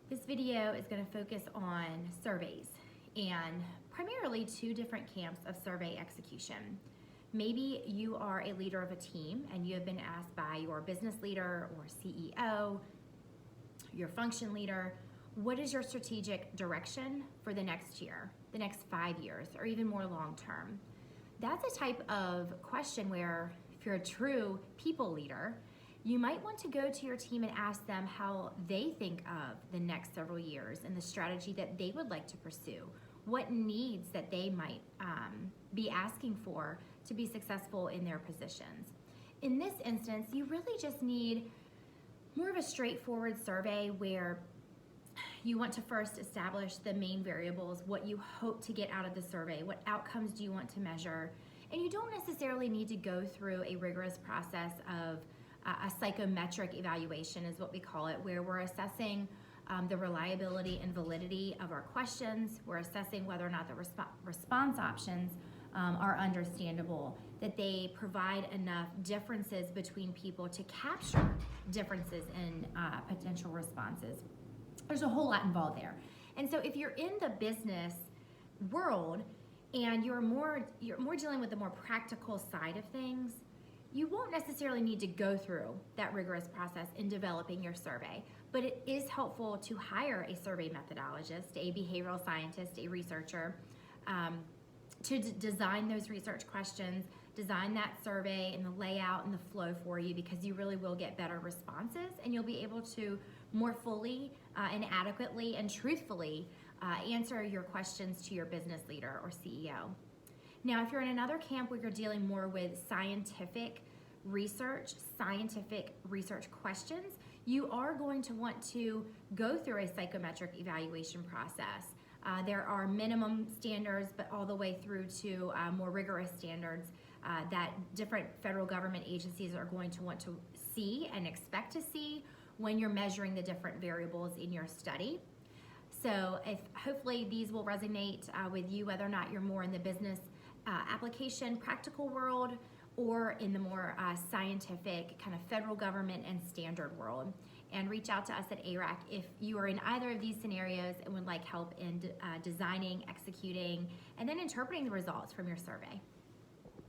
This video is going to focus on surveys and primarily two different camps of survey execution. Maybe you are a leader of a team and you have been asked by your business leader or CEO, your function leader, what is your strategic direction for the next year, the next 5 years, or even more long term? That's a type of question where if you're a true people leader, you might want to go to your team and ask them how they think of the next several years and the strategy that they would like to pursue, what needs that they might be asking for to be successful in their positions. In this instance, you really just need more of a straightforward survey where you want to first establish the main variables, what you hope to get out of the survey, what outcomes do you want to measure, and you don't necessarily need to go through a rigorous process of a psychometric evaluation is what we call it, where we're assessing the reliability and validity of our questions. We're assessing whether or not the response options are understandable, that they provide enough differences between people to capture differences in potential responses. There's a whole lot involved there. And so if you're in the business world and you're more dealing with the more practical side of things, you won't necessarily need to go through that rigorous process in developing your survey, but it is helpful to hire a survey methodologist, a behavioral scientist, a researcher, to design those research questions, design that survey and the layout and the flow for you, because you really will get better responses and you'll be able to more fully and adequately and truthfully answer your questions to your business leader or CEO. Now, if you're in another camp where you're dealing more with scientific research questions, you are going to want to go through a psychometric evaluation process. There are minimum standards, but all the way through to more rigorous standards that different federal government agencies are going to want to see and expect to see when you're measuring the different variables in your study. So hopefully these will resonate with you, whether or not you're more in the business application, practical world, or in the more scientific kind of federal government and standard world. And reach out to us at ARAC if you are in either of these scenarios and would like help in designing, executing, and then interpreting the results from your survey.